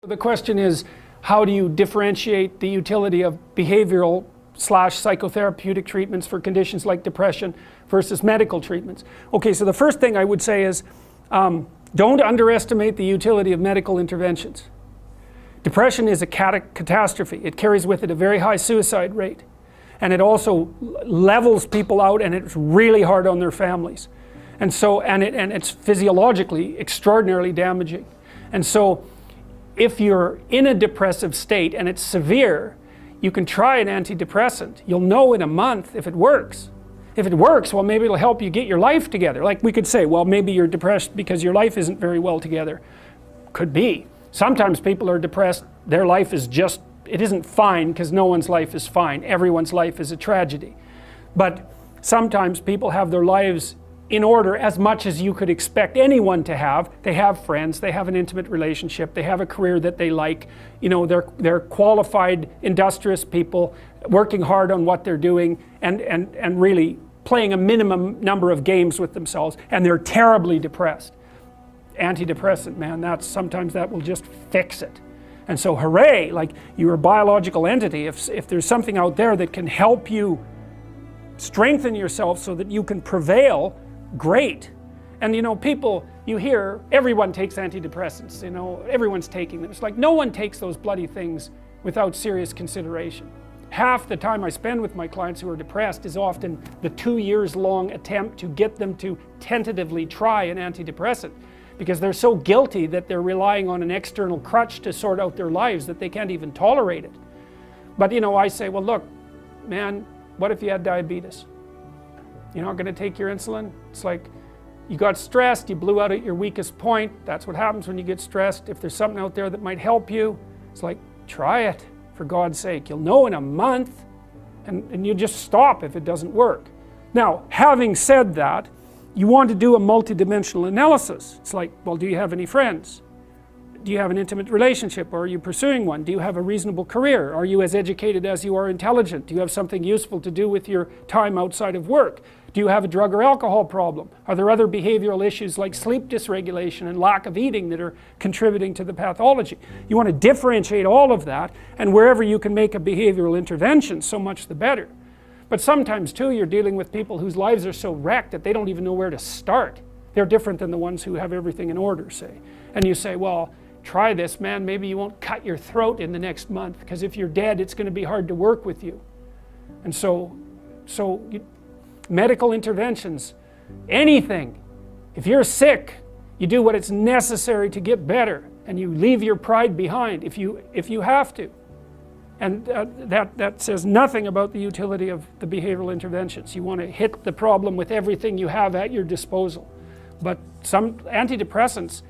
The question is, how do you differentiate the utility of behavioral / psychotherapeutic treatments for conditions like depression versus medical treatments? Okay, so the first thing I would say is, don't underestimate the utility of medical interventions. Depression is a catastrophe. It carries with it a very high suicide rate. And it also levels people out, and it's really hard on their families. And so, and it's physiologically extraordinarily damaging. And so, if you're in a depressive state and it's severe, you can try an antidepressant. You'll know in a month if it works. If it works, well, maybe it'll help you get your life together. Like we could say, well, maybe you're depressed because your life isn't very well together. Could be. Sometimes people are depressed, their life is just, it isn't fine, because no one's life is fine. Everyone's life is a tragedy. But sometimes people have their lives in order as much as you could expect anyone to have. They have friends, they have an intimate relationship, they have a career that they like, you know, they're qualified, industrious people working hard on what they're doing and really playing a minimum number of games with themselves, and they're terribly depressed. Antidepressant, man, sometimes that will just fix it. And so hooray, like you're a biological entity. If there's something out there that can help you strengthen yourself so that you can prevail, great. And you know, people, you hear everyone takes antidepressants, you know, everyone's taking them. It's like no one takes those bloody things without serious consideration. Half the time I spend with my clients who are depressed is often the 2 years long attempt to get them to tentatively try an antidepressant, because they're so guilty that they're relying on an external crutch to sort out their lives that they can't even tolerate it. But you know, I say, well look, man, what if you had diabetes? You're not going to take your insulin? It's like you got stressed, you blew out at your weakest point. That's what happens when you get stressed. If there's something out there that might help you, it's like, try it, for God's sake. You'll know in a month, and you just stop if it doesn't work. Now, having said that, you want to do a multidimensional analysis. It's like, well, do you have any friends? Do you have an intimate relationship, or are you pursuing one? Do you have a reasonable career? Are you as educated as you are intelligent? Do you have something useful to do with your time outside of work? Do you have a drug or alcohol problem? Are there other behavioral issues like sleep dysregulation and lack of eating that are contributing to the pathology? You want to differentiate all of that, and wherever you can make a behavioral intervention, so much the better. But sometimes too, you're dealing with people whose lives are so wrecked that they don't even know where to start. They're different than the ones who have everything in order, say. And you say, well, try this, man, maybe you won't cut your throat in the next month, because if you're dead, it's going to be hard to work with you. And medical interventions, anything. If you're sick, you do what is necessary to get better, and you leave your pride behind if you have to. And that says nothing about the utility of the behavioral interventions. You want to hit the problem with everything you have at your disposal. But some antidepressants,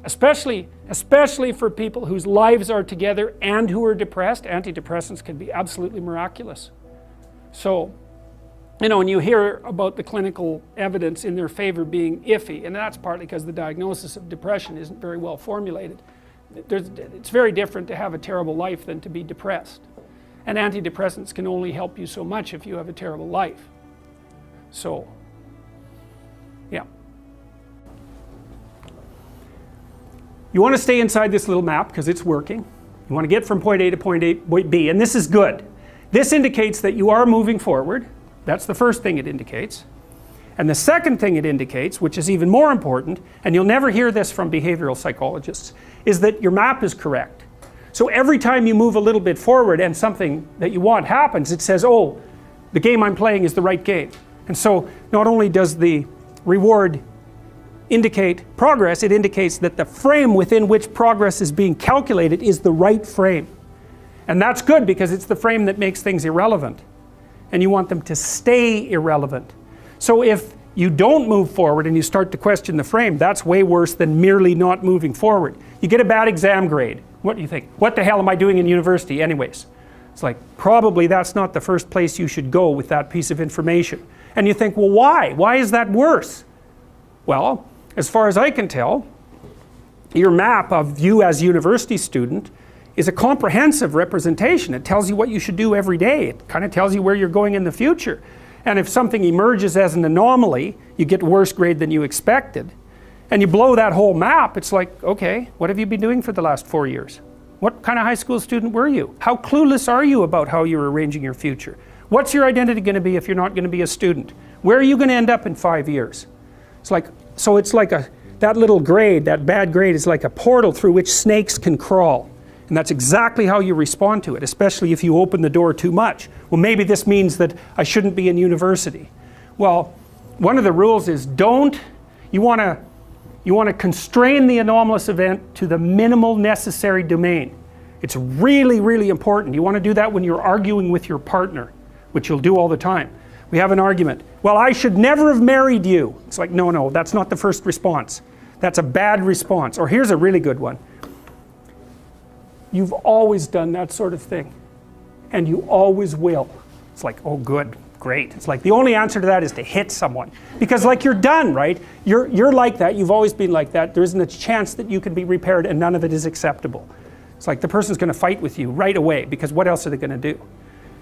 especially for people whose lives are together and who are depressed, antidepressants can be absolutely miraculous. So, you know, when you hear about the clinical evidence in their favor being iffy, and that's partly because the diagnosis of depression isn't very well formulated. It's very different to have a terrible life than to be depressed. And antidepressants can only help you so much if you have a terrible life. So, yeah. You want to stay inside this little map because it's working. You want to get from point A to point B, and this is good. This indicates that you are moving forward. That's the first thing it indicates. And the second thing it indicates, which is even more important, and you'll never hear this from behavioral psychologists, is that your map is correct. So every time you move a little bit forward and something that you want happens, it says, oh, the game I'm playing is the right game. And so not only does the reward indicate progress, it indicates that the frame within which progress is being calculated is the right frame. And that's good, because it's the frame that makes things irrelevant. And you want them to stay irrelevant. So if you don't move forward and you start to question the frame, that's way worse than merely not moving forward. You get a bad exam grade. What do you think? What the hell am I doing in university anyways? It's like, probably that's not the first place you should go with that piece of information. And you think, well, why? Why is that worse? Well, as far as I can tell, your map of you as a university student is a comprehensive representation. It tells you what you should do every day. It kind of tells you where you're going in the future. And if something emerges as an anomaly, you get a worse grade than you expected. and you blow that whole map, it's like, okay, what have you been doing for the last 4 years? What kind of high school student were you? How clueless are you about how you're arranging your future? What's your identity going to be if you're not going to be a student? Where are you going to end up in 5 years? It's like, so it's like that little grade, that bad grade is like a portal through which snakes can crawl. And that's exactly how you respond to it, especially if you open the door too much. Well, maybe this means that I shouldn't be in university. Well, one of the rules is you want to constrain the anomalous event to the minimal necessary domain. It's really, really important. You want to do that when you're arguing with your partner, which you'll do all the time. We have an argument. Well, I should never have married you. It's like, no, that's not the first response. That's a bad response. Or here's a really good one. You've always done that sort of thing, and you always will. It's like, oh good, great. It's like the only answer to that is to hit someone. Because like you're done, right? You're like that, you've always been like that. There isn't a chance that you can be repaired, and none of it is acceptable. It's like the person's going to fight with you right away, because what else are they going to do?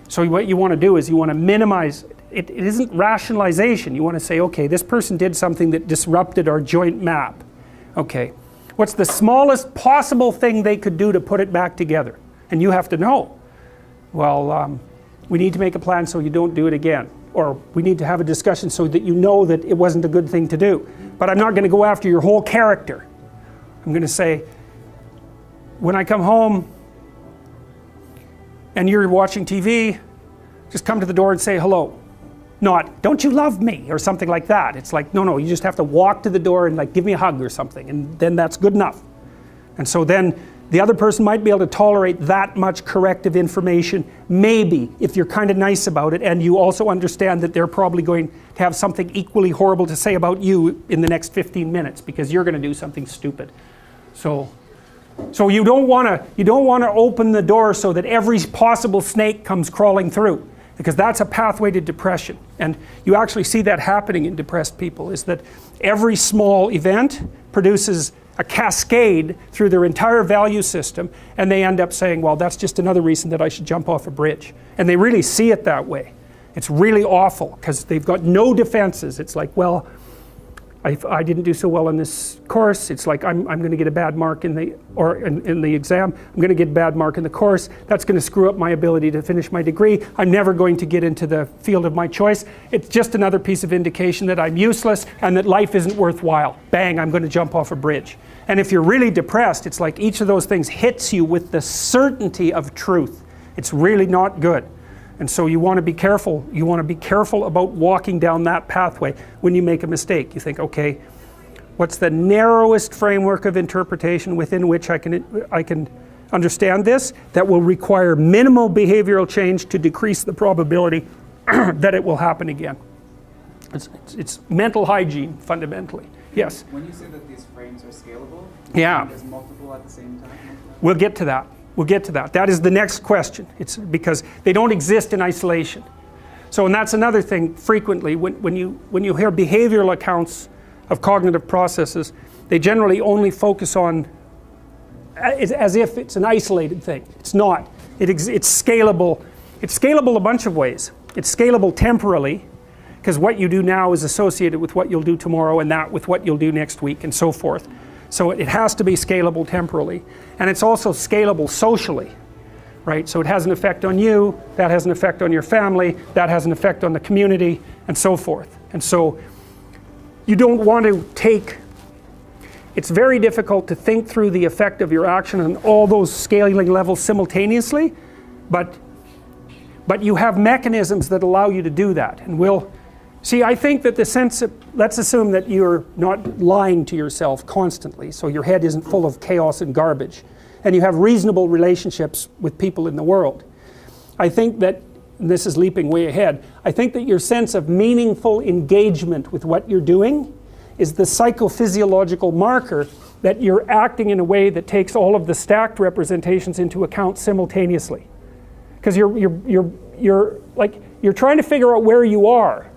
So what you want to do is you want to minimize, it isn't rationalization. You want to say, okay, this person did something that disrupted our joint map. Okay. What's the smallest possible thing they could do to put it back together? And you have to know. Well, we need to make a plan so you don't do it again. Or we need to have a discussion so that you know that it wasn't a good thing to do. But I'm not going to go after your whole character. I'm going to say, when I come home and you're watching TV, just come to the door and say hello. Not, don't you love me, or something like that. It's like, no, you just have to walk to the door and like give me a hug or something, and then that's good enough. And so then the other person might be able to tolerate that much corrective information, maybe, if you're kind of nice about it, and you also understand that they're probably going to have something equally horrible to say about you in the next 15 minutes, because you're going to do something stupid. So you don't want to open the door so that every possible snake comes crawling through, because that's a pathway to depression. And you actually see that happening in depressed people, is that every small event produces a cascade through their entire value system, and they end up saying, well, that's just another reason that I should jump off a bridge. And they really see it that way. It's really awful, because they've got no defenses. It's like, well, I didn't do so well in this course. It's like I'm going to get a bad mark in the exam. I'm going to get a bad mark in the course. That's going to screw up my ability to finish my degree. I'm never going to get into the field of my choice. It's just another piece of indication that I'm useless and that life isn't worthwhile. Bang, I'm going to jump off a bridge. And if you're really depressed, it's like each of those things hits you with the certainty of truth. It's really not good. And so you want to be careful. You want to be careful about walking down that pathway when you make a mistake. You think, okay, what's the narrowest framework of interpretation within which I can understand this that will require minimal behavioral change to decrease the probability that it will happen again? It's mental hygiene, fundamentally. Yes? When you say that these frames are scalable, yeah, there's multiple at the same time? We'll get to that. We'll get to that. That is the next question. It's because they don't exist in isolation. So, and that's another thing frequently, when you hear behavioral accounts of cognitive processes, they generally only focus on as if it's an isolated thing. It's not. It's scalable. It's scalable a bunch of ways. It's scalable temporally, because what you do now is associated with what you'll do tomorrow, and that with what you'll do next week, and so forth. So it has to be scalable temporally. And it's also scalable socially, right? So it has an effect on you, that has an effect on your family, that has an effect on the community, and so forth. And so you don't want to take, it's very difficult to think through the effect of your action on all those scaling levels simultaneously, but you have mechanisms that allow you to do that. And see, I think that the sense of, let's assume that you're not lying to yourself constantly, so your head isn't full of chaos and garbage, and you have reasonable relationships with people in the world. I think that, and this is leaping way ahead, I think that your sense of meaningful engagement with what you're doing is the psychophysiological marker that you're acting in a way that takes all of the stacked representations into account simultaneously. Because you're trying to figure out where you are.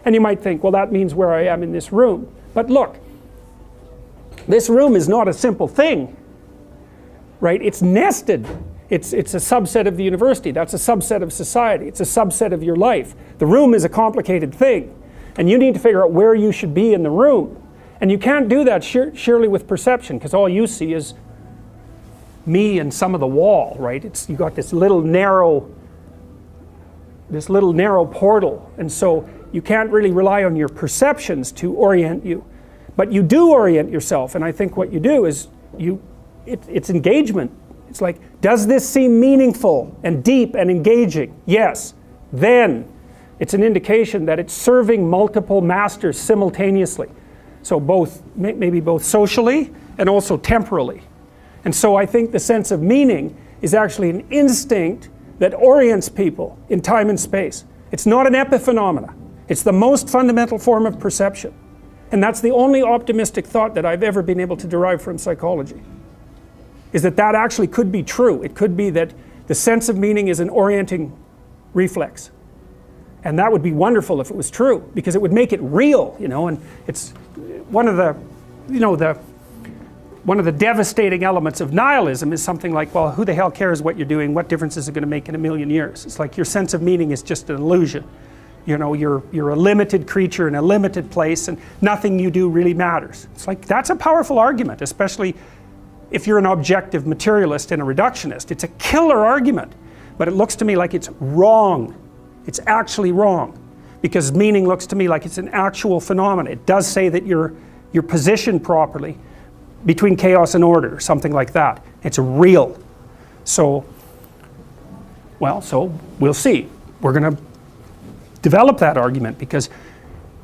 And you might think, well, that means where I am in this room. But look, this room is not a simple thing, right? It's nested. It's a subset of the university. That's a subset of society. It's a subset of your life. The room is a complicated thing. And you need to figure out where you should be in the room. And you can't do that surely with perception, because all you see is me and some of the wall, right? You got this little narrow portal, and so you can't really rely on your perceptions to orient you. But you do orient yourself, and I think what you do is it's engagement. It's like, does this seem meaningful and deep and engaging? Yes. Then it's an indication that it's serving multiple masters simultaneously. So maybe both socially and also temporally. And so I think the sense of meaning is actually an instinct that orients people in time and space. It's not an epiphenomena. It's the most fundamental form of perception. And that's the only optimistic thought that I've ever been able to derive from psychology, is that actually could be true. It could be that the sense of meaning is an orienting reflex. And that would be wonderful if it was true, because it would make it real, and it's one of the devastating elements of nihilism is something like, well, who the hell cares what you're doing? What difference is it going to make in a million years? It's like your sense of meaning is just an illusion. You're a limited creature in a limited place, and nothing you do really matters. It's like, that's a powerful argument, especially if you're an objective materialist and a reductionist. It's a killer argument, but it looks to me like it's wrong. It's actually wrong, because meaning looks to me like it's an actual phenomenon. It does say that you're positioned properly between chaos and order, or something like that. It's real. So we'll see. We're going to develop that argument, because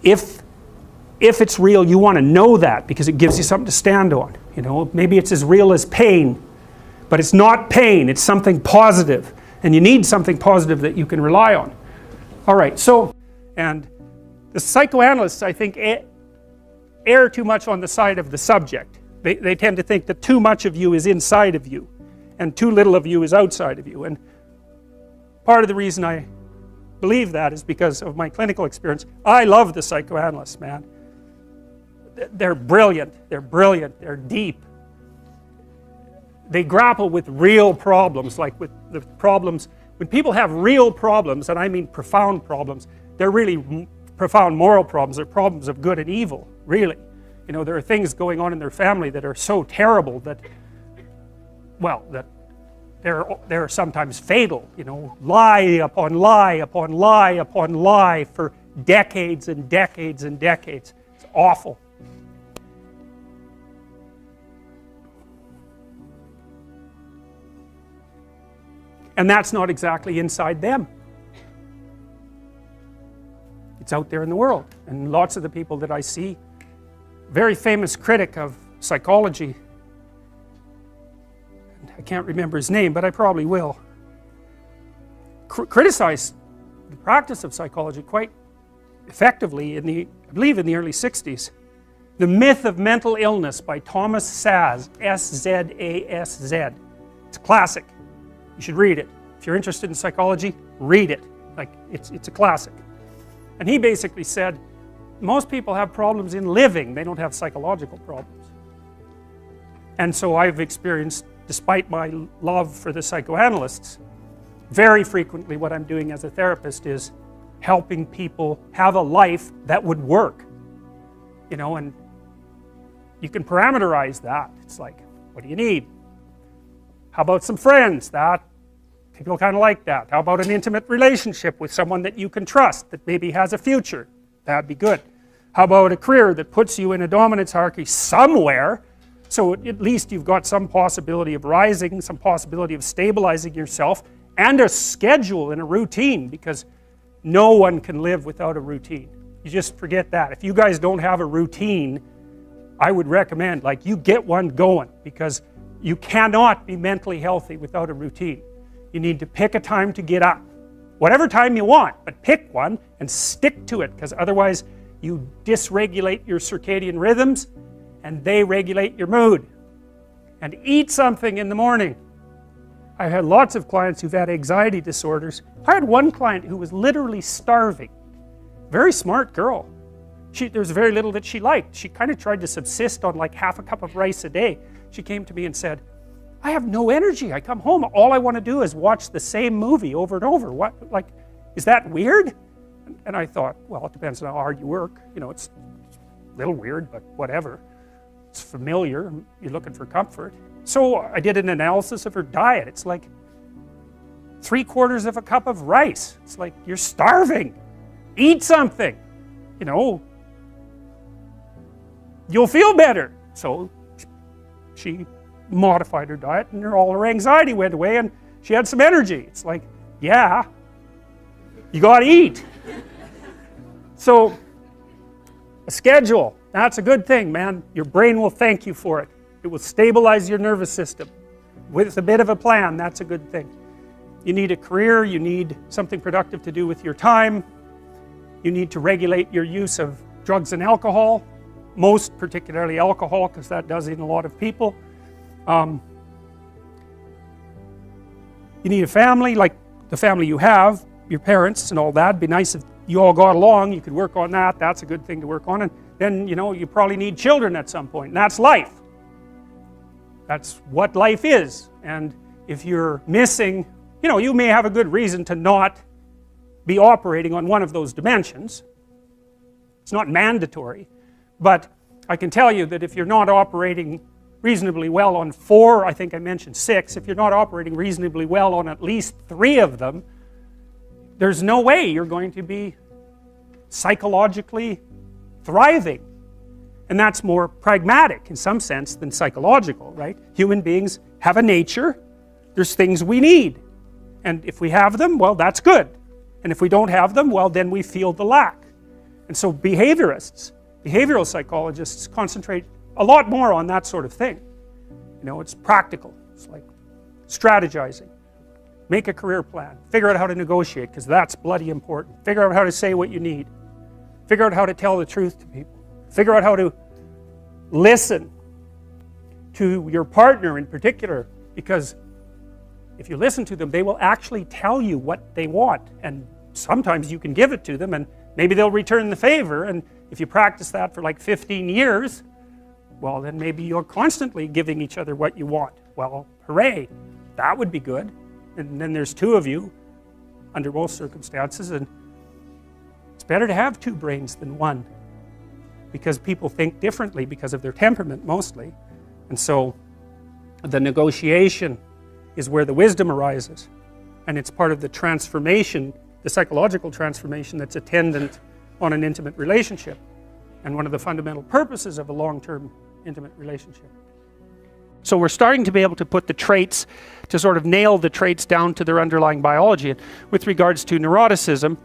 if it's real, you want to know that, because it gives you something to stand on. Maybe it's as real as pain, but it's not pain. It's something positive, and you need something positive that you can rely on. All right, and the psychoanalysts, I think, err too much on the side of the subject. They tend to think that too much of you is inside of you, and too little of you is outside of you. And part of the reason I believe that is because of my clinical experience. I love the psychoanalysts, man. They're brilliant, they're deep. They grapple with real problems, like with the problems. When people have real problems, and I mean profound problems, they're really profound moral problems. They're problems of good and evil, really. There are things going on in their family that are so terrible that they're sometimes fatal. Lie upon lie upon lie upon lie for decades and decades and decades. It's awful. And that's not exactly inside them. It's out there in the world. And lots of the people that I see, very famous critic of psychology, I can't remember his name, but I probably will, criticize the practice of psychology quite effectively I believe in the early 60s. The Myth of Mental Illness by Thomas Szasz, S-Z-A-S-Z. It's a classic. You should read it. If you're interested in psychology, read it. It's a classic. And he basically said, most people have problems in living. They don't have psychological problems. And so I've experienced, despite my love for the psychoanalysts, very frequently what I'm doing as a therapist is helping people have a life that would work. And you can parameterize that. It's like, what do you need? How about some friends? People kind of like that. How about an intimate relationship with someone that you can trust, that maybe has a future? That'd be good. How about a career that puts you in a dominance hierarchy somewhere, so at least you've got some possibility of rising, some possibility of stabilizing yourself, and a schedule and a routine, because no one can live without a routine. You just forget that. If you guys don't have a routine, I would recommend, you get one going, because you cannot be mentally healthy without a routine. You need to pick a time to get up. Whatever time you want, but pick one and stick to it, because otherwise you dysregulate your circadian rhythms and they regulate your mood. And eat something in the morning. I've had lots of clients who've had anxiety disorders. I had one client who was literally starving. Very smart girl. There's very little that she liked. She kind of tried to subsist on half a cup of rice a day. She came to me and said, I have no energy. I come home, all I want to do is watch the same movie over and over. What, is that weird? And I thought, well, it depends on how hard you work. a little weird, but whatever. It's familiar, you're looking for comfort. So I did an analysis of her diet. It's like 3/4 of a cup of rice. It's like, you're starving. Eat something. You know, you'll feel better. So she modified her diet and all her anxiety went away and she had some energy. It's like, yeah, you gotta eat. So a schedule, that's a good thing, man. Your brain will thank you for it. It will stabilize your nervous system. With a bit of a plan, that's a good thing. You need a career, you need something productive to do with your time. You need to regulate your use of drugs and alcohol, most particularly alcohol, because that does in a lot of people. You need a family, like the family you have, your parents and all that. It'd be nice if you all got along, you could work on that. That's a good thing to work on. And then, you know, you probably need children at some point, and that's life. That's what life is. And if you're missing, you know, you may have a good reason to not be operating on one of those dimensions. It's not mandatory, but I can tell you that if you're not operating reasonably well on 4, I think I mentioned 6, if you're not operating reasonably well on at least 3 of them, there's no way you're going to be psychologically thriving. And that's more pragmatic in some sense than psychological, right? Human beings have a nature, there's things we need. And if we have them, well, that's good. And if we don't have them, well, then we feel the lack. And so behaviorists, behavioral psychologists concentrate a lot more on that sort of thing. You know, it's practical. It's like strategizing. Make a career plan. Figure out how to negotiate, because that's bloody important. Figure out how to say what you need. Figure out how to tell the truth to people. Figure out how to listen to your partner in particular, because if you listen to them, they will actually tell you what they want, and sometimes you can give it to them and maybe they'll return the favor, and if you practice that for like 15 years, well, then maybe you're constantly giving each other what you want. Well, hooray, that would be good. And then there's 2 of you under most circumstances, and it's better to have 2 brains than 1, because people think differently because of their temperament mostly. And so the negotiation is where the wisdom arises, and it's part of the transformation, the psychological transformation that's attendant on an intimate relationship, and one of the fundamental purposes of a long-term intimate relationship. So we're starting to be able to put the traits, to sort of nail the traits down to their underlying biology. And with regards to neuroticism,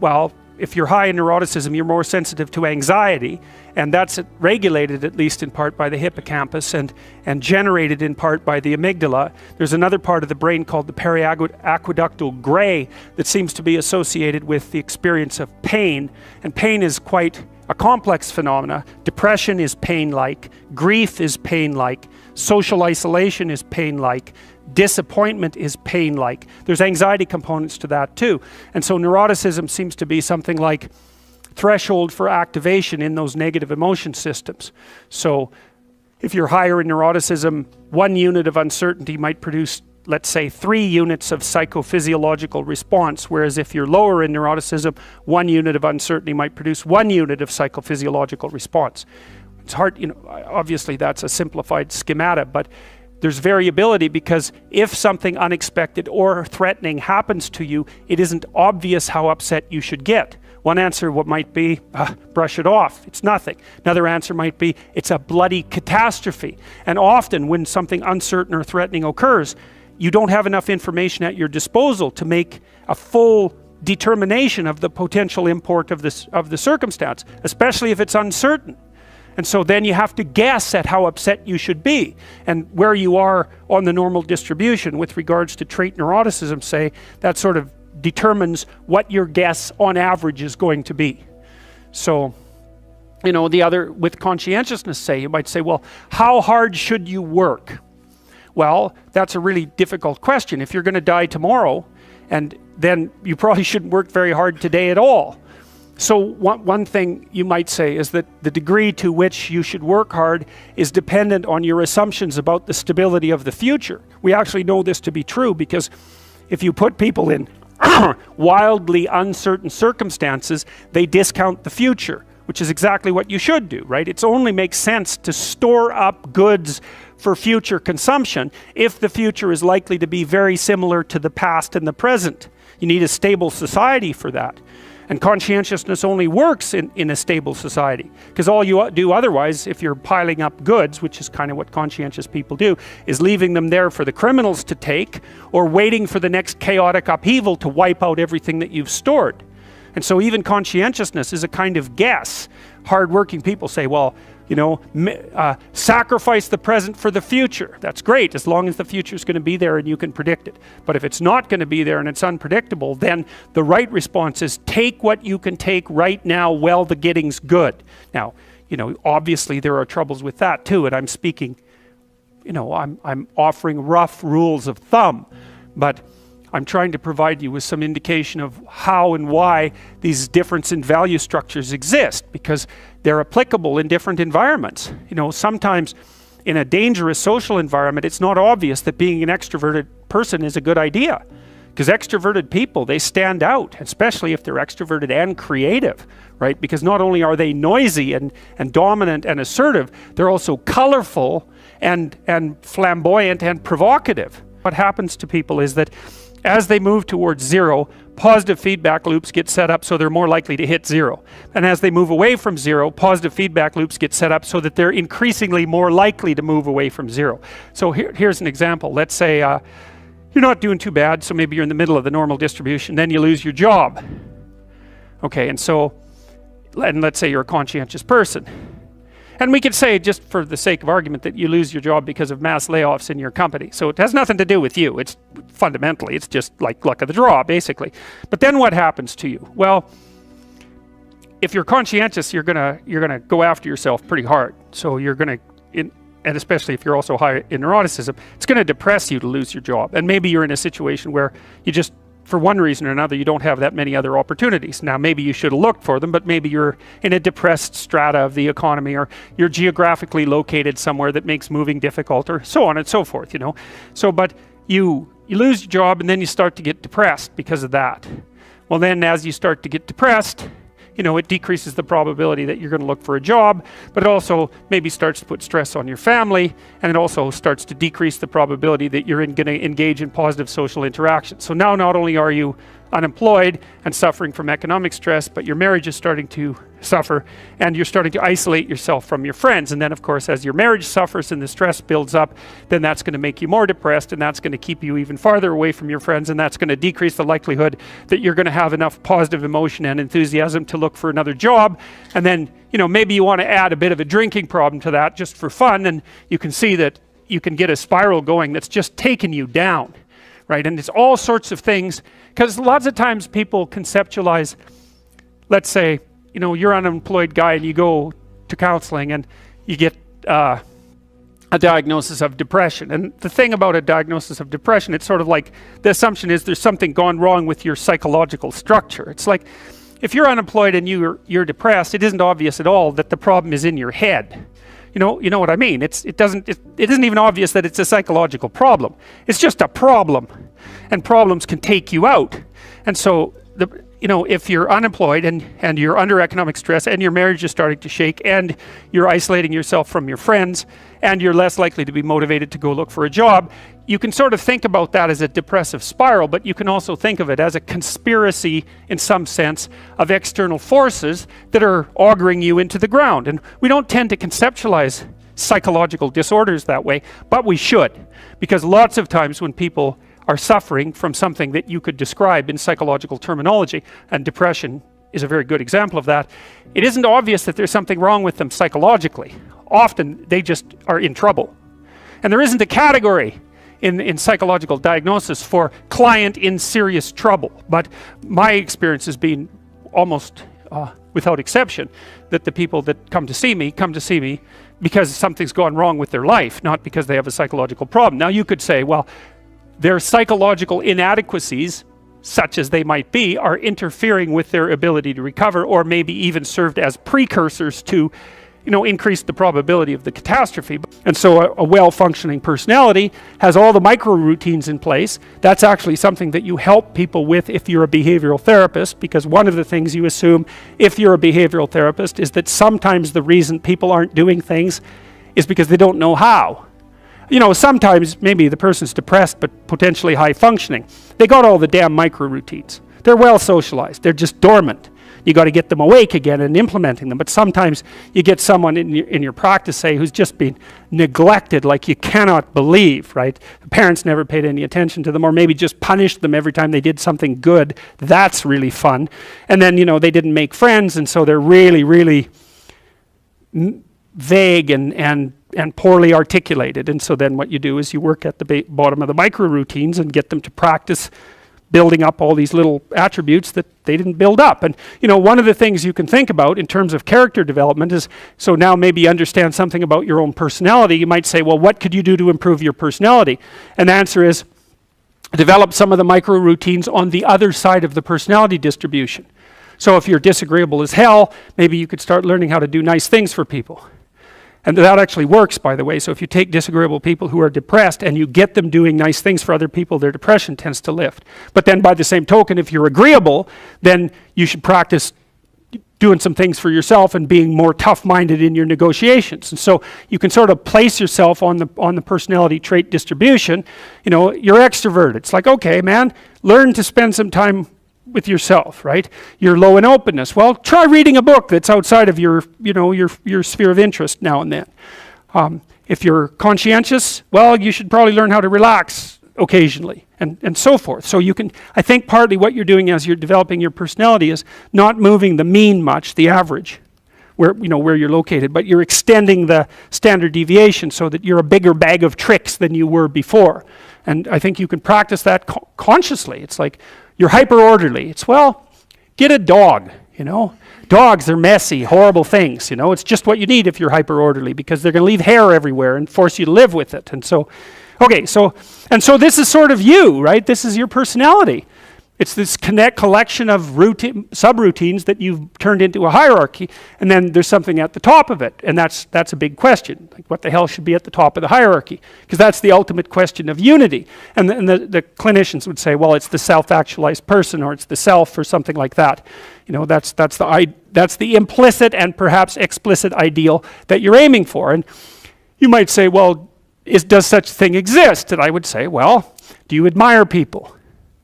well, if you're high in neuroticism, you're more sensitive to anxiety, and that's regulated at least in part by the hippocampus and generated in part by the amygdala. There's another part of the brain called the periaqueductal gray that seems to be associated with the experience of pain, and pain is quite a complex phenomena. Depression is pain-like, grief is pain-like, social isolation is pain-like, disappointment is pain-like. There's anxiety components to that too. And so neuroticism seems to be something like threshold for activation in those negative emotion systems. So if you're higher in neuroticism, 1 unit of uncertainty might produce, let's say, 3 units of psychophysiological response, whereas if you're lower in neuroticism, 1 unit of uncertainty might produce 1 unit of psychophysiological response. It's hard, you know, obviously that's a simplified schemata, but there's variability, because if something unexpected or threatening happens to you, it isn't obvious how upset you should get. One answer might be, brush it off, it's nothing. Another answer might be, it's a bloody catastrophe. And often when something uncertain or threatening occurs, you don't have enough information at your disposal to make a full determination of the potential import of the circumstance, especially if it's uncertain. And so then you have to guess at how upset you should be, and where you are on the normal distribution with regards to trait neuroticism, say, that sort of determines what your guess on average is going to be. So, you know, the other, with conscientiousness, say, you might say, well, how hard should you work? Well, that's a really difficult question. If you're going to die tomorrow, and then you probably shouldn't work very hard today at all. So one thing you might say is that the degree to which you should work hard is dependent on your assumptions about the stability of the future. We actually know this to be true, because if you put people in wildly uncertain circumstances, they discount the future, which is exactly what you should do, right? It only makes sense to store up goods for future consumption if the future is likely to be very similar to the past and the present. You need a stable society for that. And conscientiousness only works in a stable society, because all you do otherwise, if you're piling up goods, which is kind of what conscientious people do, is leaving them there for the criminals to take, or waiting for the next chaotic upheaval to wipe out everything that you've stored. And so even conscientiousness is a kind of guess. Hardworking people say, well, you know, sacrifice the present for the future. That's great, as long as the future is going to be there and you can predict it. But if it's not going to be there and it's unpredictable, then the right response is take what you can take right now while the getting's good. Now, you know, obviously there are troubles with that too, and I'm speaking, you know, I'm offering rough rules of thumb, but I'm trying to provide you with some indication of how and why these difference in value structures exist, because they're applicable in different environments. You know, sometimes in a dangerous social environment, it's not obvious that being an extroverted person is a good idea, because extroverted people, they stand out, especially if they're extroverted and creative, right? Because not only are they noisy and dominant and assertive, they're also colorful and flamboyant and provocative. What happens to people is that as they move towards zero, positive feedback loops get set up so they're more likely to hit zero. And as they move away from zero, positive feedback loops get set up so that they're increasingly more likely to move away from zero. So here's an example. Let's say you're not doing too bad, so maybe you're in the middle of the normal distribution, then you lose your job. Okay, and let's say you're a conscientious person. And we could say, just for the sake of argument, that you lose your job because of mass layoffs in your company. So it has nothing to do with you. It's fundamentally, it's just like luck of the draw, basically. But then what happens to you? Well, if you're conscientious, you're gonna go after yourself pretty hard. So you're gonna, and especially if you're also high in neuroticism, it's gonna depress you to lose your job. And maybe you're in a situation where you just, for one reason or another, you don't have that many other opportunities. Now, maybe you should have looked for them, but maybe you're in a depressed strata of the economy, or you're geographically located somewhere that makes moving difficult, or so on and so forth, you know. So, but you lose your job and then you start to get depressed because of that. Well, then as you start to get depressed, you know, it decreases the probability that you're going to look for a job, but it also maybe starts to put stress on your family, and it also starts to decrease the probability that you're going to engage in positive social interaction. So now not only are you unemployed and suffering from economic stress, but your marriage is starting to suffer, and you're starting to isolate yourself from your friends. And then of course, as your marriage suffers and the stress builds up, then that's going to make you more depressed, and that's going to keep you even farther away from your friends, and that's going to decrease the likelihood that you're going to have enough positive emotion and enthusiasm to look for another job. And then, you know, maybe you want to add a bit of a drinking problem to that just for fun, and you can see that you can get a spiral going that's just taking you down, right? And it's all sorts of things, because lots of times people conceptualize, let's say, you know, you're an unemployed guy and you go to counseling and you get a diagnosis of depression. And the thing about a diagnosis of depression, it's sort of like the assumption is there's something gone wrong with your psychological structure. It's like if you're unemployed and you're depressed, it isn't obvious at all that the problem is in your head. You know what I mean? It isn't even obvious that it's a psychological problem. It's just a problem, and problems can take you out. And so you know, if you're unemployed and you're under economic stress and your marriage is starting to shake and you're isolating yourself from your friends and you're less likely to be motivated to go look for a job, you can sort of think about that as a depressive spiral, but you can also think of it as a conspiracy in some sense of external forces that are auguring you into the ground. And we don't tend to conceptualize psychological disorders that way, but we should, because lots of times when people are suffering from something that you could describe in psychological terminology, and depression is a very good example of that, it isn't obvious that there's something wrong with them psychologically. Often they just are in trouble. And there isn't a category in psychological diagnosis for client in serious trouble. But my experience has been almost without exception that the people that come to see me because something's gone wrong with their life, not because they have a psychological problem. Now you could say, well, their psychological inadequacies, such as they might be, are interfering with their ability to recover, or maybe even served as precursors to increase the probability of the catastrophe. And so a well-functioning personality has all the micro routines in place. That's actually something that you help people with if you're a behavioral therapist, because one of the things you assume if you're a behavioral therapist is that sometimes the reason people aren't doing things is because they don't know how. Sometimes maybe the person's depressed but potentially high functioning. They got all the damn micro routines. They're well socialized. They're just dormant. You got to get them awake again and implementing them. But sometimes you get someone in your practice, say, who's just been neglected like you cannot believe, right? The parents never paid any attention to them, or maybe just punished them every time they did something good. That's really fun. And then, they didn't make friends, and so they're really, really vague and poorly articulated. And so then what you do is you work at the bottom of the micro routines and get them to practice building up all these little attributes that they didn't build up. And one of the things you can think about in terms of character development is, so now maybe you understand something about your own personality. You might say, well, what could you do to improve your personality? And the answer is develop some of the micro routines on the other side of the personality distribution. So if you're disagreeable as hell, maybe you could start learning how to do nice things for people. And that actually works, by the way. So if you take disagreeable people who are depressed and you get them doing nice things for other people, their depression tends to lift. But then by the same token, if you're agreeable, then you should practice doing some things for yourself and being more tough-minded in your negotiations. And so you can sort of place yourself on the personality trait distribution. You're extroverted. It's like, okay, man, learn to spend some time with yourself, right? You're low in openness. Well, try reading a book that's outside of your sphere of interest now and then. If you're conscientious, well, you should probably learn how to relax occasionally, and so forth. So I think partly what you're doing as you're developing your personality is not moving the mean much, the average, where you're located, but you're extending the standard deviation so that you're a bigger bag of tricks than you were before. And I think you can practice that consciously. It's like, you're hyper-orderly. It's, well, get a dog, Dogs are messy, horrible things, It's just what you need if you're hyper-orderly, because they're going to leave hair everywhere and force you to live with it. And so, so this is sort of you, right? This is your personality. It's this collection of subroutines that you've turned into a hierarchy, and then there's something at the top of it, and that's a big question. Like, what the hell should be at the top of the hierarchy? Because that's the ultimate question of unity. And the clinicians would say, well, it's the self-actualized person, or it's the self, or something like that. That's the implicit and perhaps explicit ideal that you're aiming for. And you might say, well, does such a thing exist? And I would say, well, do you admire people?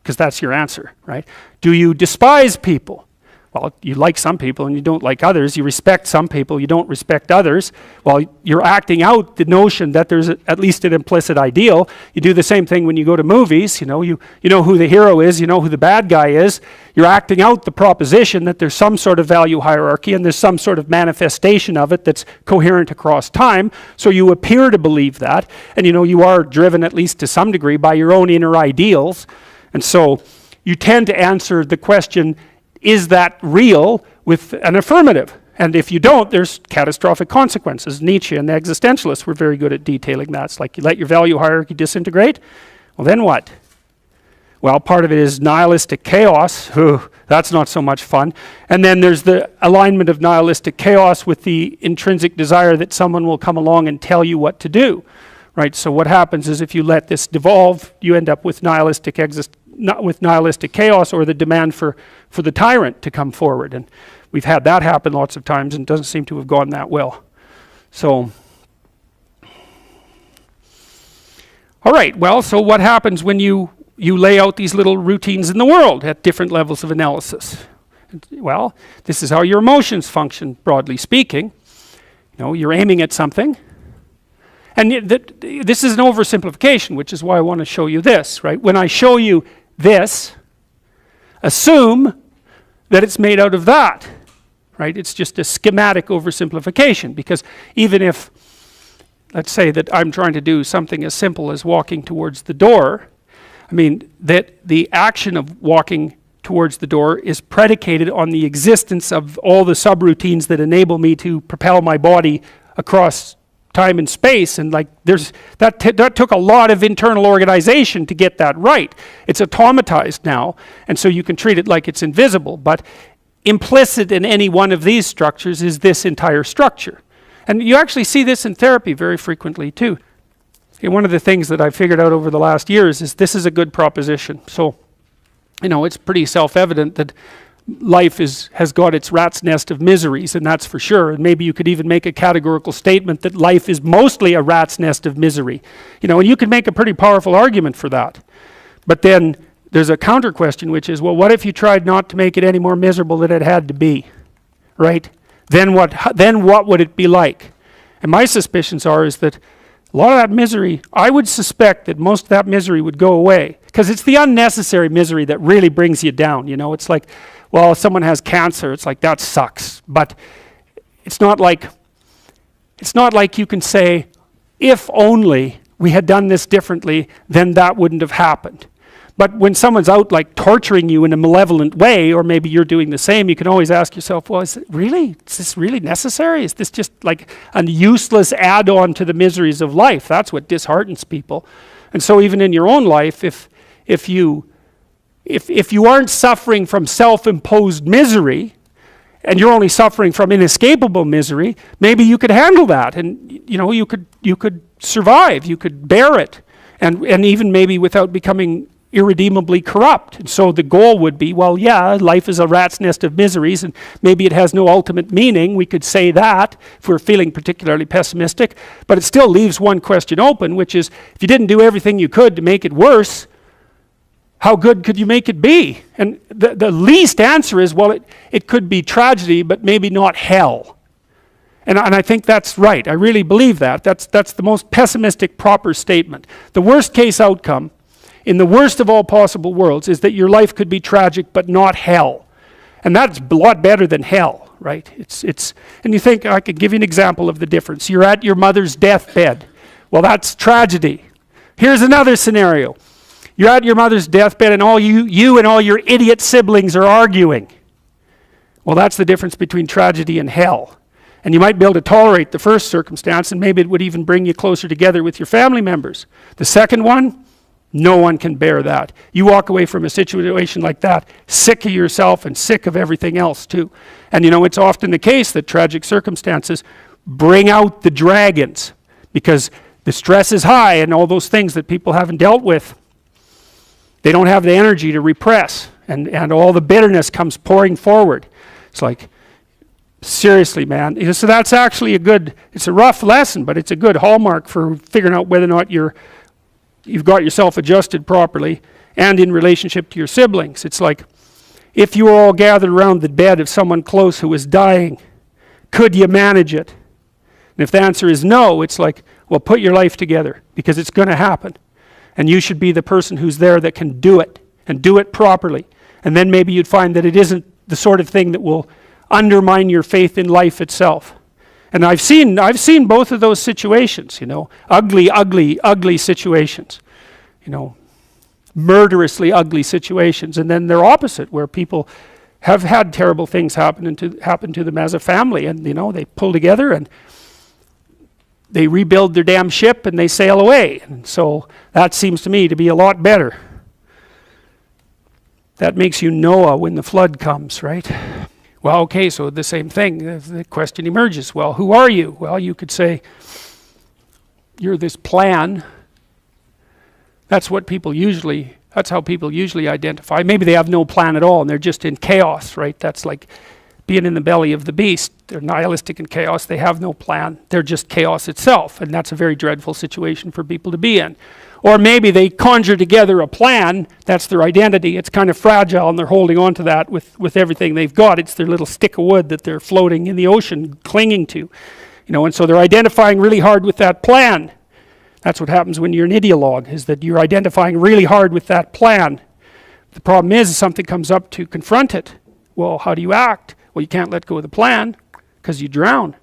Because that's your answer, right? Do you despise people? Well, you like some people and you don't like others. You respect some people, you don't respect others. Well, you're acting out the notion that there's at least an implicit ideal. You do the same thing when you go to movies. You know who the hero is, you know who the bad guy is. You're acting out the proposition that there's some sort of value hierarchy and there's some sort of manifestation of it that's coherent across time. So you appear to believe that, and you are driven at least to some degree by your own inner ideals. And so you tend to answer the question, is that real, with an affirmative? And if you don't, there's catastrophic consequences. Nietzsche and the existentialists were very good at detailing that. It's like, you let your value hierarchy disintegrate, well, then what? Well, part of it is nihilistic chaos. That's not so much fun. And then there's the alignment of nihilistic chaos with the intrinsic desire that someone will come along and tell you what to do. Right, so what happens is if you let this devolve, you end up with nihilistic chaos, or the demand for the tyrant to come forward. And we've had that happen lots of times, and it doesn't seem to have gone that well. So, all right, well, so what happens when you lay out these little routines in the world at different levels of analysis? Well, this is how your emotions function, broadly speaking. You're aiming at something. And this is an oversimplification, which is why I want to show you this, right? When I show you this, assume that it's made out of that, right? It's just a schematic oversimplification, because even if, let's say that I'm trying to do something as simple as walking towards the door, that the action of walking towards the door is predicated on the existence of all the subroutines that enable me to propel my body across time and space, and that took a lot of internal organization to get that right. It's automatized now, and so you can treat it like it's invisible, but implicit in any one of these structures is this entire structure. And you actually see this in therapy very frequently too. Okay, one of the things that I've figured out over the last years is this is a good proposition. So, it's pretty self-evident that life has got its rat's nest of miseries, and that's for sure. And maybe you could even make a categorical statement that life is mostly a rat's nest of misery. And you can make a pretty powerful argument for that. But then there's a counter question, which is, well, what if you tried not to make it any more miserable than it had to be, right? Then what would it be like? And my suspicions is that a lot of that misery, I would suspect that most of that misery would go away, because it's the unnecessary misery that really brings you down. It's like, well, if someone has cancer, it's like, that sucks. But it's not like you can say, if only we had done this differently, then that wouldn't have happened. But when someone's out like torturing you in a malevolent way, or maybe you're doing the same, you can always ask yourself, well, is this really necessary? Is this just like a useless add-on to the miseries of life? That's what disheartens people. And so even in your own life, if you aren't suffering from self-imposed misery, and you're only suffering from inescapable misery, maybe you could handle that, and you could survive, you could bear it, and even maybe without becoming irredeemably corrupt. And so the goal would be, well, yeah, life is a rat's nest of miseries, and maybe it has no ultimate meaning. We could say that if we're feeling particularly pessimistic, but it still leaves one question open, which is, if you didn't do everything you could to make it worse, how good could you make it be? And the least answer is, well, it could be tragedy, but maybe not hell. And I think that's right. I really believe that. That's the most pessimistic, proper statement. The worst case outcome, in the worst of all possible worlds, is that your life could be tragic, but not hell. And that's a lot better than hell, right? And you think, I could give you an example of the difference. You're at your mother's deathbed. Well, that's tragedy. Here's another scenario. You're at your mother's deathbed, and you and all your idiot siblings are arguing. Well, that's the difference between tragedy and hell. And you might be able to tolerate the first circumstance, and maybe it would even bring you closer together with your family members. The second one, no one can bear that. You walk away from a situation like that sick of yourself and sick of everything else too. And it's often the case that tragic circumstances bring out the dragons, because the stress is high and all those things that people haven't dealt with, they don't have the energy to repress, and all the bitterness comes pouring forward. It's like, seriously, man. So that's actually it's a rough lesson, but it's a good hallmark for figuring out whether or not you've got yourself adjusted properly, and in relationship to your siblings. It's like, if you were all gathered around the bed of someone close who was dying, could you manage it? And if the answer is no, it's like, well, put your life together, because it's going to happen. And you should be the person who's there that can do it, and do it properly. And then maybe you'd find that it isn't the sort of thing that will undermine your faith in life itself. And I've seen both of those situations, ugly situations, murderously ugly situations, and then they're opposite, where people have had terrible things happen to them as a family, and they pull together and they rebuild their damn ship and they sail away. And so that seems to me to be a lot better. That makes you Noah when the flood comes, right? Well, okay, so the same thing. The question emerges, well, who are you? Well, you could say, you're this plan. That's how people usually identify. Maybe they have no plan at all and they're just in chaos, right? That's like being in the belly of the beast. They're nihilistic in chaos. They have no plan. They're just chaos itself. And that's a very dreadful situation for people to be in. Or maybe they conjure together a plan. That's their identity. It's kind of fragile and they're holding on to that with everything they've got. It's their little stick of wood that they're floating in the ocean, clinging to. And so they're identifying really hard with that plan. That's what happens when you're an ideologue, is that you're identifying really hard with that plan. The problem is something comes up to confront it. Well, how do you act? Well, you can't let go of the plan because you drown.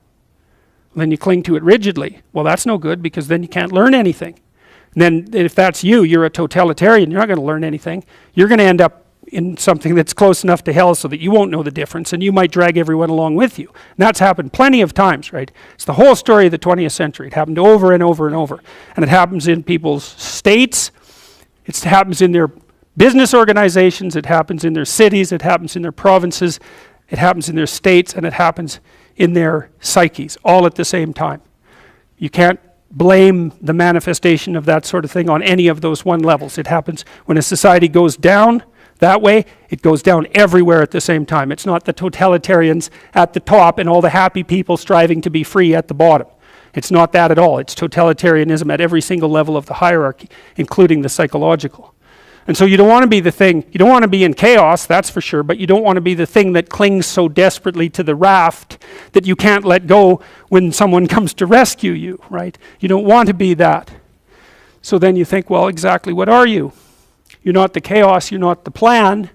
Then you cling to it rigidly. Well, that's no good, because then you can't learn anything. And then if that's you're a totalitarian, you're not going to learn anything. You're going to end up in something that's close enough to hell so that you won't know the difference, and you might drag everyone along with you. And that's happened plenty of times, right? It's the whole story of the 20th century. It happened over and over and over. And it happens in people's states. It happens in their business organizations. It happens in their cities. It happens in their provinces. it happens in their states, and it happens in their psyches, all at the same time. You can't blame the manifestation of that sort of thing on any of those one levels. It happens when a society goes down that way, it goes down everywhere at the same time. It's not the totalitarians at the top and all the happy people striving to be free at the bottom. It's not that at all. It's totalitarianism at every single level of the hierarchy, including the psychological. And so you don't want to be the thing, you don't want to be in chaos, that's for sure, but you don't want to be the thing that clings so desperately to the raft that you can't let go when someone comes to rescue you, right? You don't want to be that. So then you think, well, exactly what are you? You're not the chaos, you're not the plan.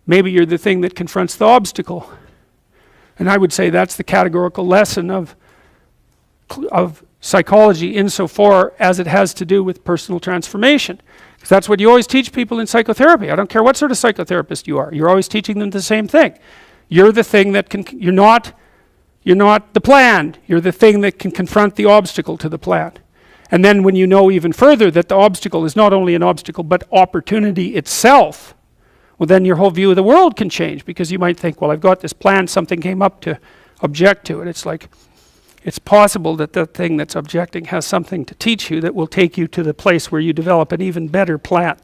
Maybe you're the thing that confronts the obstacle. And I would say that's the categorical lesson of psychology insofar as it has to do with personal transformation. Because that's what you always teach people in psychotherapy. I don't care what sort of psychotherapist you are. You're always teaching them the same thing. You're the thing that can, you're not the plan. You're the thing that can confront the obstacle to the plan. And then when you know even further that the obstacle is not only an obstacle but opportunity itself, well then your whole view of the world can change, because you might think, well, I've got this plan, something came up to object to it. It's like, it's possible that the thing that's objecting has something to teach you that will take you to the place where you develop an even better plan.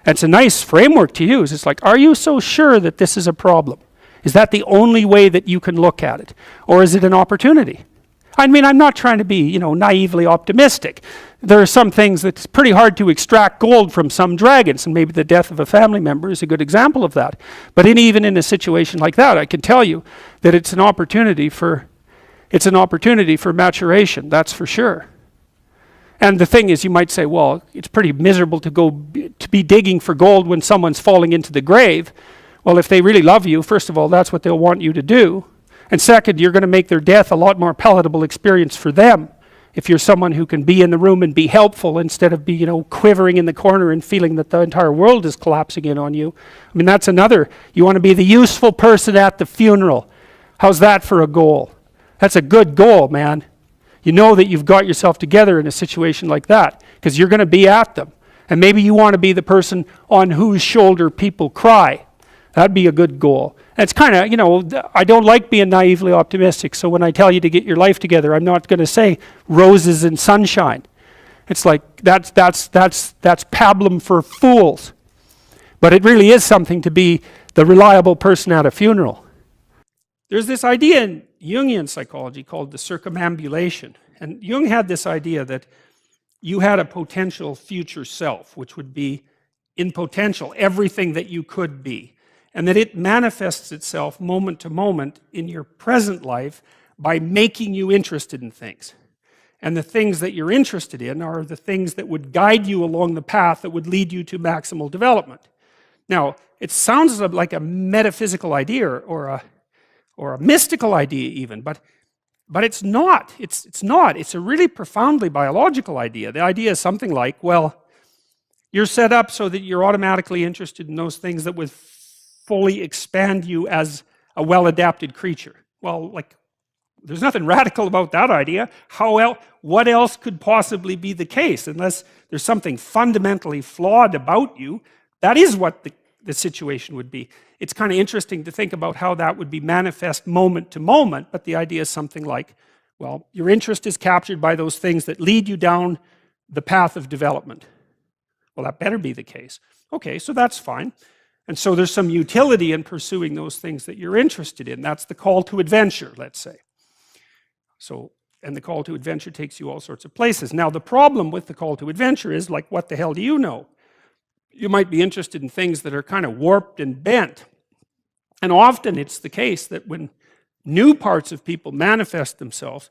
And it's a nice framework to use. It's like, are you so sure that this is a problem? Is that the only way that you can look at it? Or is it an opportunity? I mean, I'm not trying to be, naively optimistic. There are some things that's pretty hard to extract gold from some dragons, and maybe the death of a family member is a good example of that. But even in a situation like that, I can tell you that it's an opportunity for maturation, that's for sure. And the thing is, you might say, well, it's pretty miserable to be digging for gold when someone's falling into the grave. Well, if they really love you, first of all, that's what they'll want you to do. And second, you're going to make their death a lot more palatable experience for them if you're someone who can be in the room and be helpful instead of be, quivering in the corner and feeling that the entire world is collapsing in on you. I mean, that's another. You want to be the useful person at the funeral. How's that for a goal? That's a good goal, man. You know that you've got yourself together in a situation like that because you're going to be at them. And maybe you want to be the person on whose shoulder people cry. That'd be a good goal. And it's kind of, I don't like being naively optimistic, so when I tell you to get your life together, I'm not going to say roses and sunshine. It's like, that's pablum for fools. But it really is something to be the reliable person at a funeral. There's this idea in Jungian psychology called the circumambulation. And Jung had this idea that you had a potential future self, which would be in potential everything that you could be. And that it manifests itself moment to moment in your present life by making you interested in things. And the things that you're interested in are the things that would guide you along the path that would lead you to maximal development. Now, it sounds like a metaphysical idea or a mystical idea even, but it's not. It's not. It's a really profoundly biological idea. The idea is something like, well, you're set up so that you're automatically interested in those things that would fully expand you as a well-adapted creature. Well, there's nothing radical about that idea. What else could possibly be the case? Unless there's something fundamentally flawed about you, that is what the situation would be. It's kind of interesting to think about how that would be manifest moment to moment, but the idea is something like, well, your interest is captured by those things that lead you down the path of development. Well, that better be the case. Okay, so that's fine. And so there's some utility in pursuing those things that you're interested in. That's the call to adventure, let's say. And the call to adventure takes you all sorts of places. Now, the problem with the call to adventure is, like, what the hell do you know? You might be interested in things that are kind of warped and bent. And often it's the case that when new parts of people manifest themselves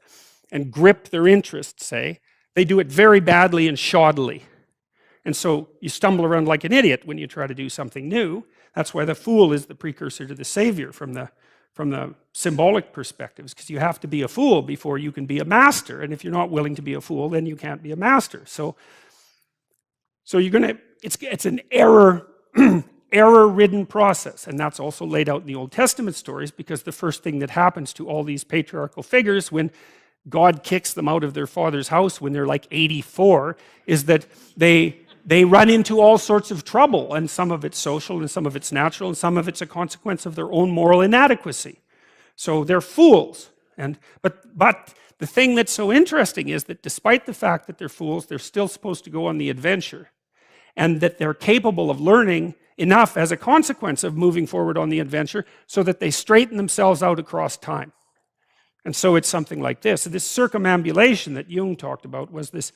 and grip their interests, say, they do it very badly and shoddily. And so you stumble around like an idiot when you try to do something new. That's why the fool is the precursor to the savior from the symbolic perspectives, because you have to be a fool before you can be a master. And if you're not willing to be a fool, then you can't be a master. So you're going to, it's an error-ridden process. And that's also laid out in the Old Testament stories, because the first thing that happens to all these patriarchal figures when God kicks them out of their father's house when they're like 84 is that they they run into all sorts of trouble, and some of it's social, and some of it's natural, and some of it's a consequence of their own moral inadequacy. So they're fools. But the thing that's so interesting is that despite the fact that they're fools, they're still supposed to go on the adventure, and that they're capable of learning enough as a consequence of moving forward on the adventure so that they straighten themselves out across time. And so it's something like this. So this circumambulation that Jung talked about was this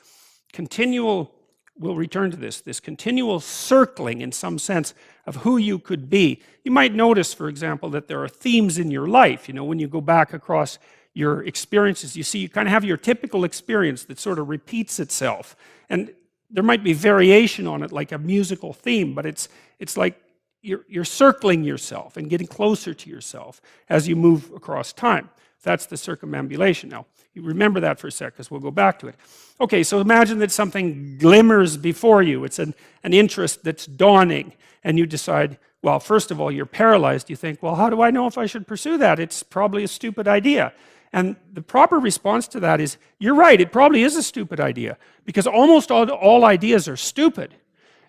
continual, we'll return to this continual circling in some sense of who you could be. You might notice, for example, that there are themes in your life. You know, when you go back across your experiences, you see you kind of have your typical experience that sort of repeats itself. And there might be variation on it, like a musical theme, but it's like you're circling yourself and getting closer to yourself as you move across time. That's the circumambulation. Now, you remember that for a sec, because we'll go back to it. Okay, so imagine that something glimmers before you. It's an interest that's dawning, and you decide, well, first of all, you're paralyzed. You think, well, how do I know if I should pursue that? It's probably a stupid idea. And the proper response to that is, you're right, it probably is a stupid idea, because almost all ideas are stupid.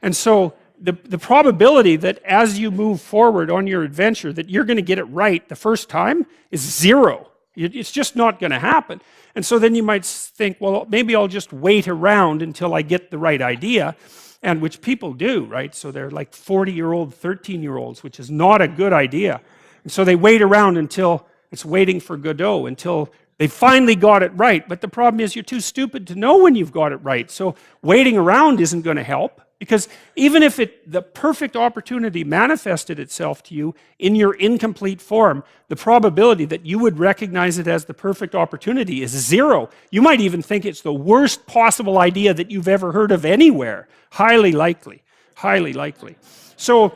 And so the probability that as you move forward on your adventure that you're going to get it right the first time is zero. It's just not going to happen. And so then you might think, well, maybe I'll just wait around until I get the right idea, and which people do, right? So they're like 40-year-old, 13-year-olds, which is not a good idea. And so they wait around until it's waiting for Godot, until they finally got it right. But the problem is you're too stupid to know when you've got it right. So waiting around isn't going to help, because even if the perfect opportunity manifested itself to you in your incomplete form, the probability that you would recognize it as the perfect opportunity is zero. You might even think it's the worst possible idea that you've ever heard of anywhere. Highly likely. Highly likely. So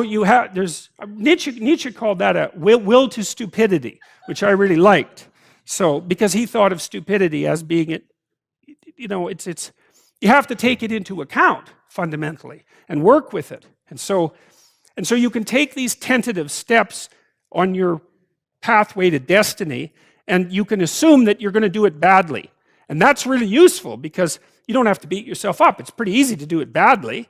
you have, Nietzsche called that a will to stupidity, which I really liked. So, because he thought of stupidity as being, you know, you have to take it into account fundamentally and work with it. And so you can take these tentative steps on your pathway to destiny, and you can assume that you're going to do it badly. And that's really useful, because you don't have to beat yourself up. It's pretty easy to do it badly.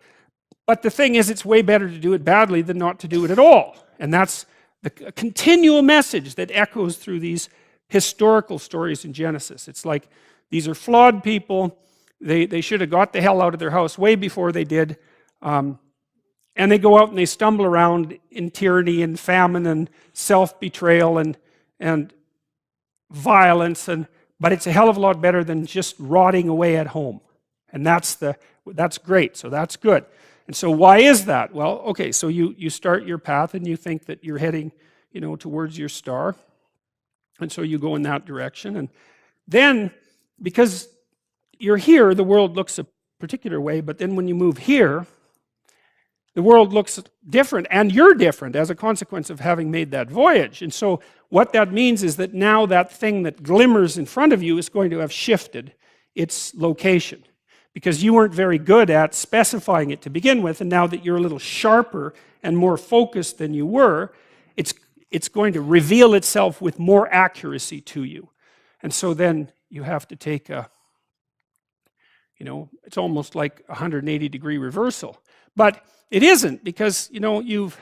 But the thing is, it's way better to do it badly than not to do it at all. And that's the continual message that echoes through these historical stories in Genesis. It's like, these are flawed people. They should have got the hell out of their house way before they did. And they go out and they stumble around in tyranny and famine and self-betrayal and violence. But it's a hell of a lot better than just rotting away at home. And that's great. So that's good. And so why is that? Well, okay, so you start your path and you think that you're heading, you know, towards your star. And so you go in that direction. And then, because you're here, the world looks a particular way, but then when you move here, the world looks different, and you're different as a consequence of having made that voyage. And so what that means is that now that thing that glimmers in front of you is going to have shifted its location, because you weren't very good at specifying it to begin with, and now that you're a little sharper and more focused than you were, it's going to reveal itself with more accuracy to you. And so then you have to take it's almost like a 180-degree reversal. But it isn't, because, you know, you've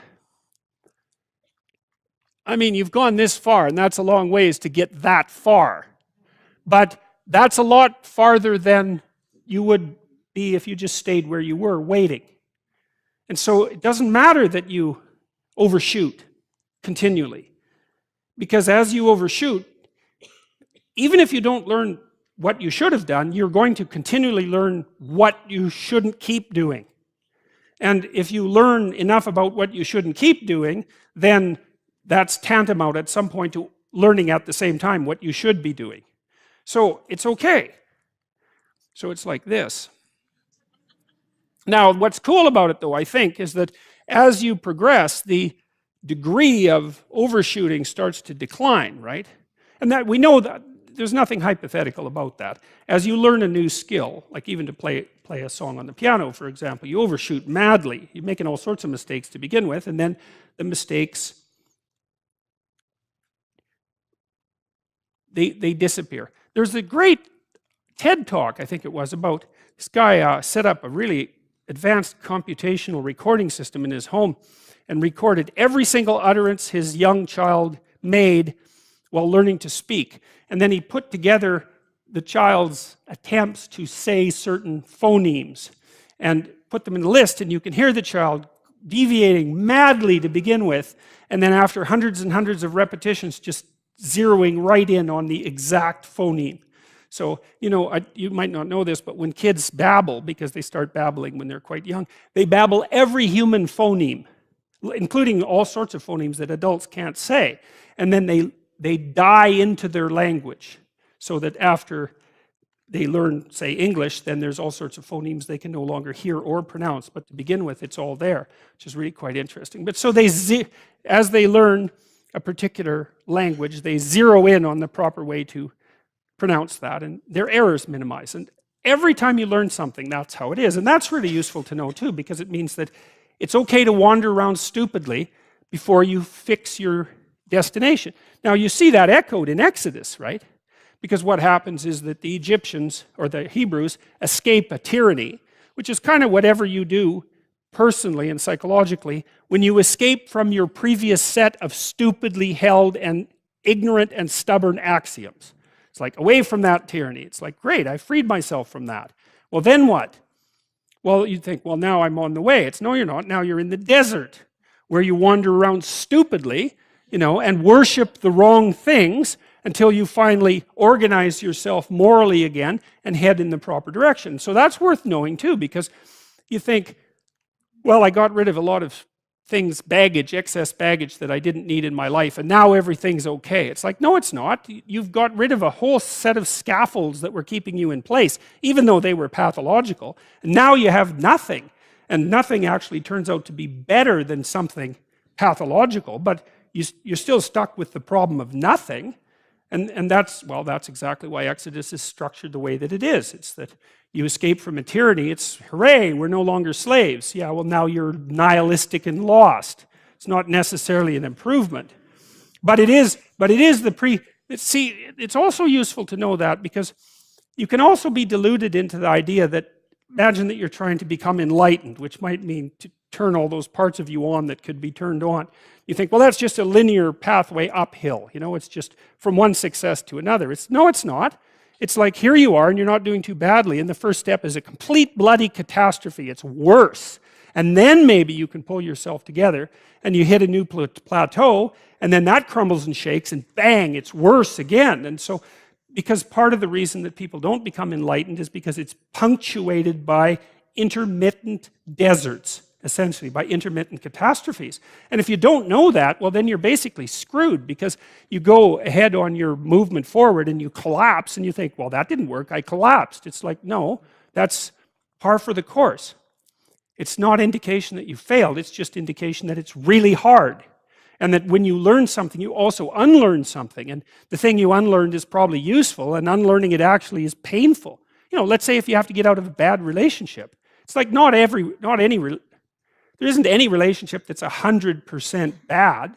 gone this far, and that's a long ways to get that far. But that's a lot farther than you would be if you just stayed where you were, waiting. And so it doesn't matter that you overshoot continually, because as you overshoot, even if you don't learn what you should have done, you're going to continually learn what you shouldn't keep doing. And if you learn enough about what you shouldn't keep doing, then that's tantamount at some point to learning at the same time what you should be doing. So it's okay. So it's like this. Now, what's cool about it, though, I think, is that as you progress, the degree of overshooting starts to decline, right? And that we know that there's nothing hypothetical about that. As you learn a new skill, like even to play a song on the piano, for example, you overshoot madly. You're making all sorts of mistakes to begin with, and then the mistakes, they disappear. There's a great TED talk, I think it was, about this guy set up a really advanced computational recording system in his home and recorded every single utterance his young child made while learning to speak. And then he put together the child's attempts to say certain phonemes and put them in a list, and you can hear the child deviating madly to begin with, and then after hundreds and hundreds of repetitions, just zeroing right in on the exact phoneme. So, you know, you might not know this, but when kids babble, because they start babbling when they're quite young, they babble every human phoneme, including all sorts of phonemes that adults can't say. And then they die into their language, so that after they learn, say, English, then there's all sorts of phonemes they can no longer hear or pronounce. But to begin with, it's all there, which is really quite interesting. But so as they learn a particular language, they zero in on the proper way to pronounce that, and their errors minimize. And every time you learn something, that's how it is. And that's really useful to know too, because it means that it's okay to wander around stupidly before you fix your destination. Now you see that echoed in Exodus, right? Because what happens is that the Egyptians, or the Hebrews, escape a tyranny, which is kind of whatever you do personally and psychologically when you escape from your previous set of stupidly held and ignorant and stubborn axioms. It's like, away from that tyranny. It's like, great, I freed myself from that. Well, then what? Well, you think, well, now I'm on the way. It's, no, you're not. Now you're in the desert, where you wander around stupidly, you know, and worship the wrong things until you finally organize yourself morally again and head in the proper direction. So that's worth knowing too, because you think, well, I got rid of a lot of things, baggage, excess baggage that I didn't need in my life, and now everything's okay. It's like, no, it's not. You've got rid of a whole set of scaffolds that were keeping you in place, even though they were pathological. And now you have nothing. And nothing actually turns out to be better than something pathological, but you're still stuck with the problem of nothing. And that's, well, that's exactly why Exodus is structured the way that it is. It's that you escape from a tyranny. It's, hooray, we're no longer slaves. Yeah, well, now you're nihilistic and lost. It's not necessarily an improvement. But it is see, it's also useful to know that, because you can also be deluded into the idea that, imagine that you're trying to become enlightened, which might mean to turn all those parts of you on that could be turned on. You think, well, that's just a linear pathway uphill. You know, it's just from one success to another. No, it's not. It's like, here you are, and you're not doing too badly, and the first step is a complete bloody catastrophe. It's worse. And then maybe you can pull yourself together, and you hit a new plateau, and then that crumbles and shakes, and bang, it's worse again. And so, because part of the reason that people don't become enlightened is because it's punctuated by intermittent deserts, essentially, by intermittent catastrophes. And if you don't know that, well, then you're basically screwed, because you go ahead on your movement forward and you collapse, and you think, well, that didn't work, I collapsed. It's like, no, that's par for the course. It's not indication that you failed, it's just indication that it's really hard. And that when you learn something, you also unlearn something. And the thing you unlearned is probably useful, and unlearning it actually is painful. You know, let's say if you have to get out of a bad relationship. It's like there isn't any relationship that's 100% bad.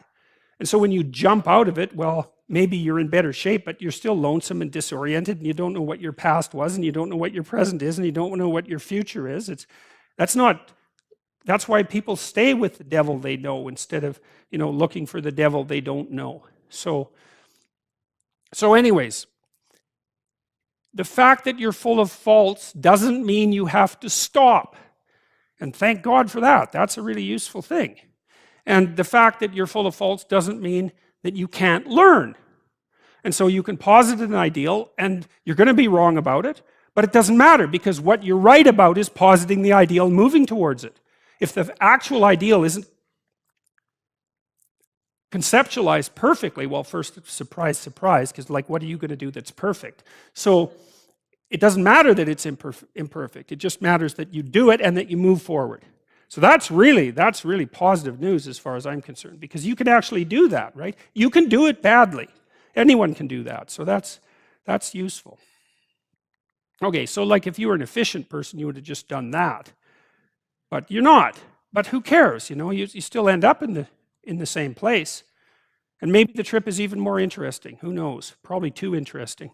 And so when you jump out of it, well, maybe you're in better shape, but you're still lonesome and disoriented, and you don't know what your past was, and you don't know what your present is, and you don't know what your future is. That's why people stay with the devil they know, instead of, you know, looking for the devil they don't know. So anyways, the fact that you're full of faults doesn't mean you have to stop. And thank God for that. That's a really useful thing. And the fact that you're full of faults doesn't mean that you can't learn. And so you can posit an ideal, and you're going to be wrong about it, but it doesn't matter, because what you're right about is positing the ideal and moving towards it. If the actual ideal isn't conceptualized perfectly, well, first, surprise, surprise, because like, what are you going to do that's perfect? So it doesn't matter that it's imperfect. It just matters that you do it and that you move forward. So that's really positive news as far as I'm concerned, because you can actually do that, right? You can do it badly. Anyone can do that. So that's useful. Okay, so like if you were an efficient person, you would have just done that. But you're not. But who cares? You know, you still end up in the same place. And maybe the trip is even more interesting. Who knows? Probably too interesting.